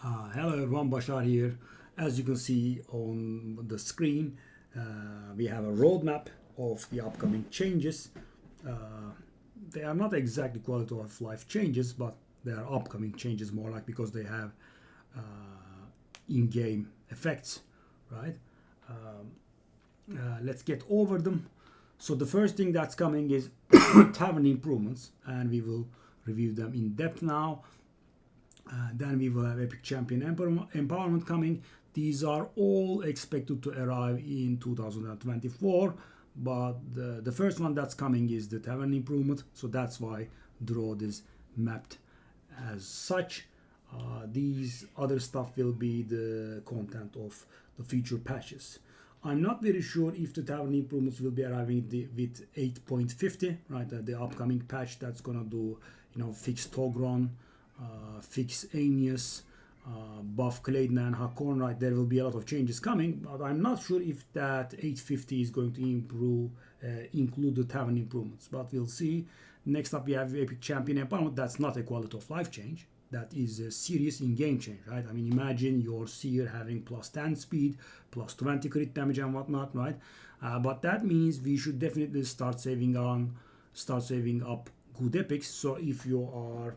Hello everyone, Bashar here. As you can see on the screen, we have a roadmap of the upcoming changes. Uh, they are not exactly quality of life changes, but they are upcoming changes more like because they have uh, in-game effects, right? Let's get over them. So the first thing that's coming is tavern improvements, and we will review them in depth now. Then we will have Epic Champion Empowerment coming. These are all expected to arrive in 2024, but the first one that's coming is the Tavern Improvement, so that's why the road is mapped as such. These other stuff will be the content of the future patches. I'm not very sure if the Tavern Improvements will be arriving with 8.50, right? The upcoming patch that's gonna do, fix Togron, fix Aeneas, buff Claydon and Hakon, right? There will be a lot of changes coming, but I'm not sure if that 850 is going to include the Tavern Improvements, but we'll see. Next up, we have Epic Champion Empowerment. That's not a quality of life change. That is a serious in-game change, right? I mean, imagine your seer having plus 10 speed, plus 20 crit damage and whatnot, right? But that means we should definitely start saving up good epics. So if you are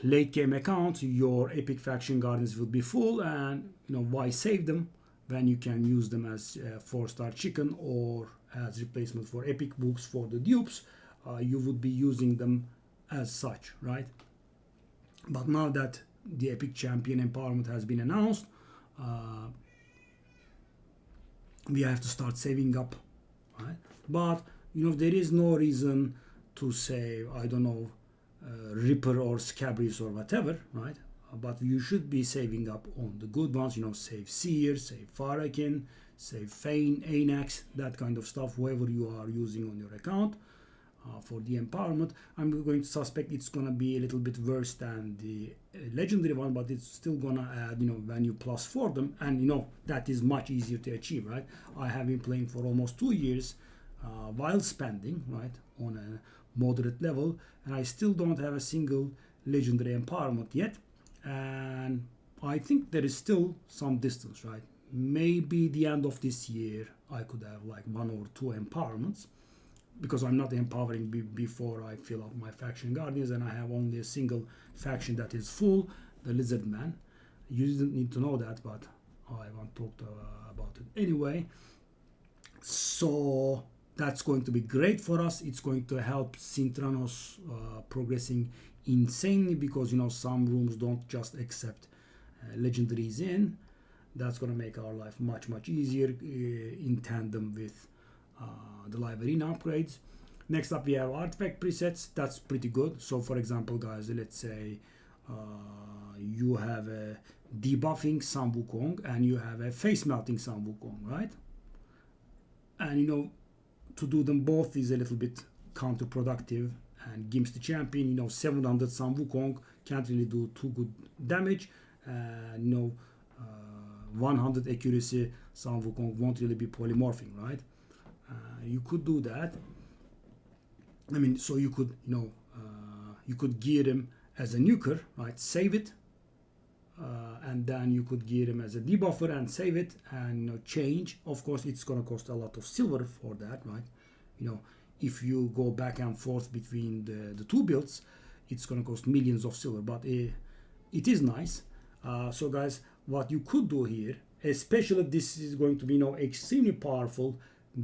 late game account, your epic faction guardians will be full, and why save them when you can use them as 4-star chicken or as replacement for epic books for the dupes. You would be using them as such, right? But now that the Epic Champion Empowerment has been announced, we have to start saving up, right? But there is no reason to save, I don't know, Ripper or Scabrius or whatever, right? But you should be saving up on the good ones, save Seer, save Farakin, save Fane, Anax, that kind of stuff, whoever you are using on your account. For the empowerment, I'm going to suspect it's gonna be a little bit worse than the legendary one, but it's still gonna add when you plus for them, and that is much easier to achieve, right? I have been playing for almost 2 years while spending, right, on a moderate level, and I still don't have a single legendary empowerment yet, and I think there is still some distance, right? Maybe the end of this year I could have like 1 or 2 empowerments, because I'm not empowering before I fill up my faction guardians, and I have only a single faction that is full, the Lizard Man. You didn't need to know that, but I want to talk about it anyway. So that's going to be great for us. It's going to help Synthranos progressing insanely, because some rooms don't just accept legendaries in. That's going to make our life much easier in tandem with the live arena upgrades. Next up, we have artifact presets. That's pretty good. So for example, guys, let's say you have a debuffing Sun Wukong and you have a face melting Sun Wukong, right? And to do them both is a little bit counterproductive, and Gims the champion, 700 Sun Wukong can't really do too good damage, and 100 accuracy Sun Wukong won't really be polymorphing, right? You could do that. I mean, so you could, you could gear him as a nuker, right? Save it, and then you could gear him as a debuffer and save it and change. Of course, it's gonna cost a lot of silver for that, right? If you go back and forth between the two builds, it's gonna cost millions of silver. But it is nice. So, guys, what you could do here, especially this is going to be extremely powerful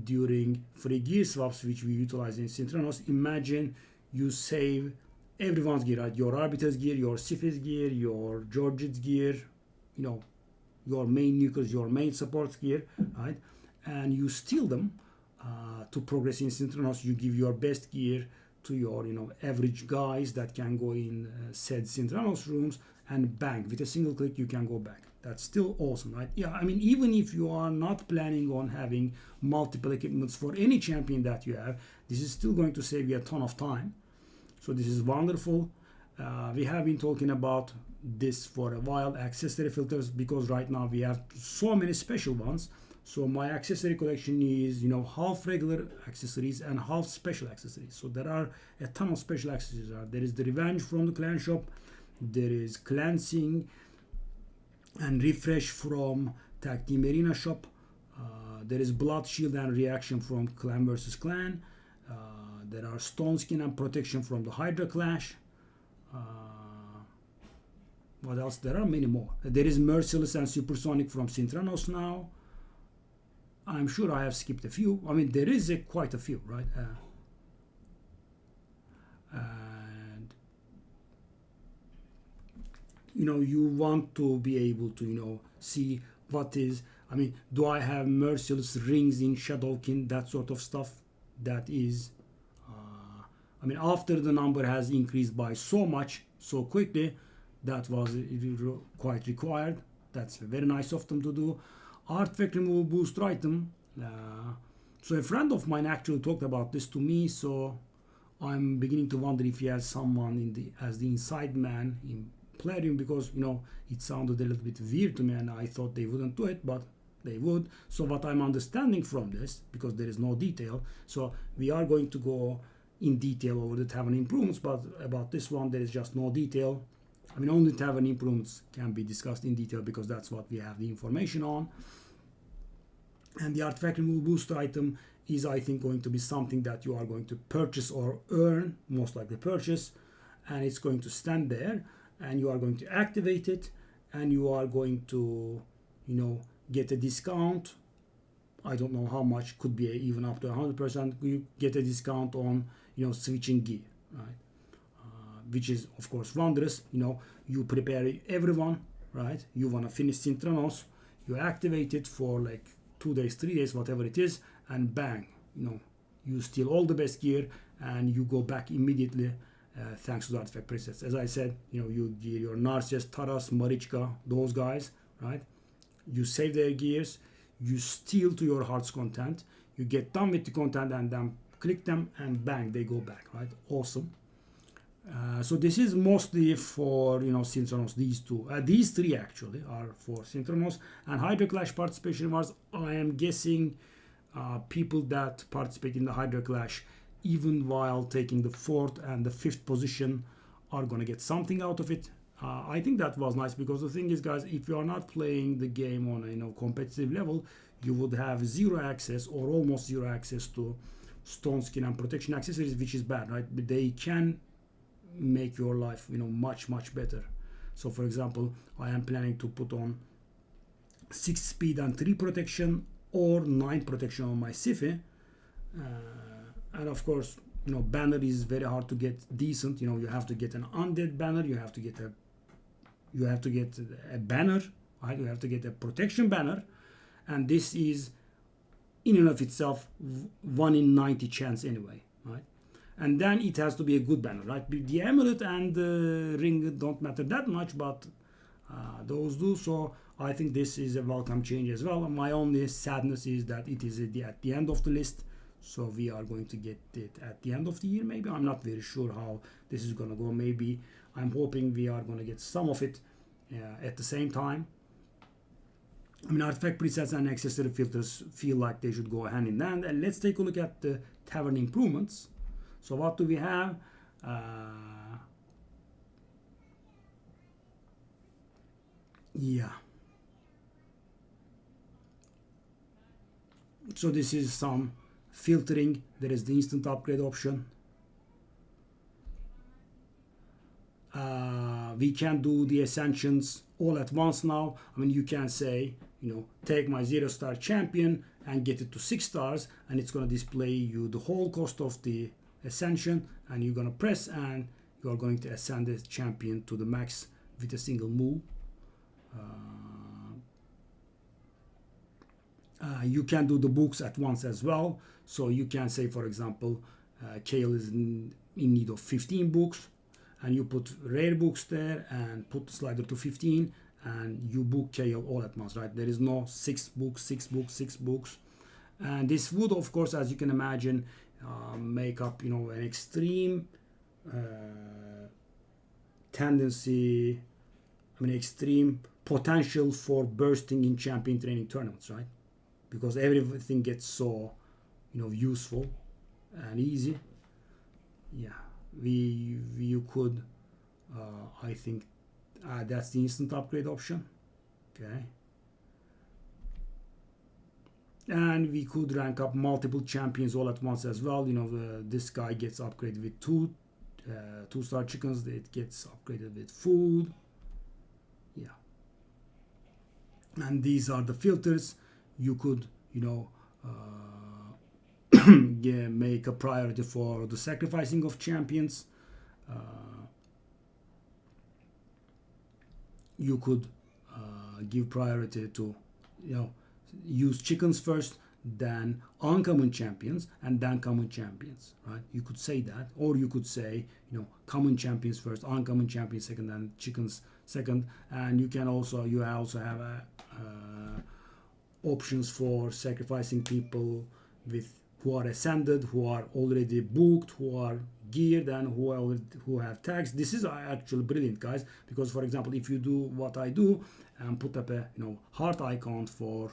during free gear swaps, which we utilize in Synthranos. Imagine you save everyone's gear, right? Your Arbiter's gear, your Sif's gear, your Georgid's gear, your main nukers, your main support's gear, right? And you steal them to progress in Synthranos. You give your best gear to your average guys that can go in said Synthranos rooms, and bang, with a single click you can go back. That's still awesome, right? Yeah, I mean, even if you are not planning on having multiple equipments for any champion that you have, this is still going to save you a ton of time. So this is wonderful. We have been talking about this for a while, accessory filters, because right now we have so many special ones. So my accessory collection is, half regular accessories and half special accessories. So there are a ton of special accessories. There is the Revenge from the clan shop. There is cleansing and refresh from Tag Team Arena Shop. There is blood shield and reaction from Clan vs Clan. There are stone skin and protection from the Hydra Clash. What else? There are many more. There is Merciless and Supersonic from Synthranos now. I'm sure I have skipped a few. I mean, there is quite a few, right? And you want to be able to see what is. I mean, do I have Merciless rings in Shadowkin? That sort of stuff. That is. I mean, after the number has increased by so much so quickly, that was quite required. That's very nice of them to do. Artifact removal booster item. So a friend of mine actually talked about this to me, so I'm beginning to wonder if he has someone as the inside man in Plarium, because it sounded a little bit weird to me and I thought they wouldn't do it, but they would. So what I'm understanding from this, because there is no detail, so we are going to go in detail over the tavern improvements, but about this one there is just no detail. I mean, only tavern improvements can be discussed in detail because that's what we have the information on. And the artifact removal booster item is, I think, going to be something that you are going to purchase or earn, most likely purchase, and it's going to stand there, and you are going to activate it, and you are going to, get a discount. I don't know how much, could be even up to 100%. You get a discount on, switching gear, right? Which is of course wondrous. You prepare everyone, right? You want to finish Synthranos, you activate it for like 2 days, 3 days, whatever it is, and bang, you steal all the best gear and you go back immediately, thanks to the artifact presets. As I said, you gear your Narcissus, Taras, Marichka, those guys, right? You save their gears, you steal to your heart's content, you get done with the content and then click them and bang, they go back, right? Awesome. So this is mostly for Synthranos. These three actually are for Synthranos, and Hydra Clash participation rewards. I am guessing people that participate in the Hydra Clash, even while taking the 4th and the 5th position, are gonna get something out of it. I think that was nice, because the thing is, guys, if you are not playing the game on a competitive level, you would have zero access or almost zero access to stone skin and protection accessories, which is bad, right? But they can make your life much better. So for example, I am planning to put on 6 speed and 3 protection or 9 protection on my Siphi, and of course banner is very hard to get decent. You have to get an undead banner, you have to get a banner, right? You have to get a protection banner, and this is in and of itself 1 in 90 chance anyway, right? And then it has to be a good banner, right? The amulet and the ring don't matter that much, but those do. So I think this is a welcome change as well. My only sadness is that it is at the end of the list, so we are going to get it at the end of the year. Maybe I'm not very sure how this is gonna go. Maybe I'm hoping we are gonna get some of it at the same time. I mean, artifact presets and accessory filters feel like they should go hand in hand. And let's take a look at the tavern improvements. So what do we have? Yeah. So this is some filtering. There is the instant upgrade option. We can do the ascensions all at once now. I mean, you can say, take my 0-star champion and get it to 6 stars, and it's going to display you the whole cost of the ascension, and you're going to press and you are going to ascend the champion to the max with a single move. You can do the books at once as well. So you can say, for example, Kayle is in need of 15 books, and you put rare books there and put the slider to 15, and you book Kayle all at once, right? There is no 6 books, 6 books, 6 books. And this would, of course, as you can imagine, make up an extreme tendency, extreme potential for bursting in champion training tournaments, right? Because everything gets so useful and easy. Yeah, you could I think That's the instant upgrade option. Okay. And we could rank up multiple champions all at once as well. You know, this guy gets upgraded with two-star chickens. It gets upgraded with food. Yeah. And these are the filters. You could, you know, make a priority for the sacrificing of champions. You could give priority to, you know, use chickens first, then uncommon champions, and then common champions, right? You could say that, or you could say, you know, common champions first, uncommon champions second, and chickens second. And you also have options for sacrificing people who are ascended, who are already booked, who are geared, and who have tags. This is actually brilliant, guys, because for example, if you do what I do and put up a, you know, heart icon for,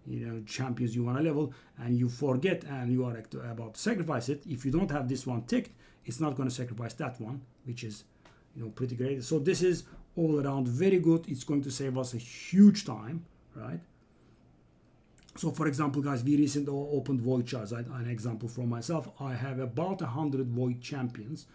you know, champions you want to level, and you forget and you are about to sacrifice it, if you don't have this one ticked, it's not going to sacrifice that one, which is, you know, pretty great. So this is all around very good. It's going to save us a huge time, right? So for example, guys, we recently opened void charts. An example from myself, I have about 100 void champions,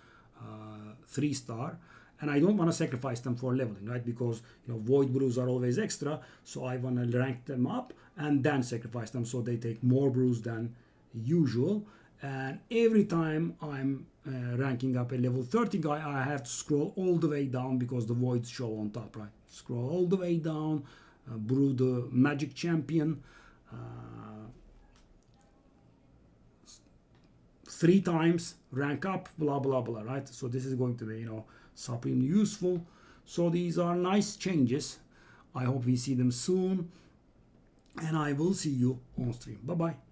3-star, and I don't want to sacrifice them for leveling, right? Because, you know, void brews are always extra, so I want to rank them up and then sacrifice them so they take more brews than usual. And every time I'm ranking up a level 30 guy, I have to scroll all the way down because the voids show on top, right? Scroll all the way down, brew the magic champion 3 times, rank up, blah blah blah, right? So this is going to be, you know, supremely useful. So these are nice changes. I hope we see them soon, and I will see you on stream. Bye bye.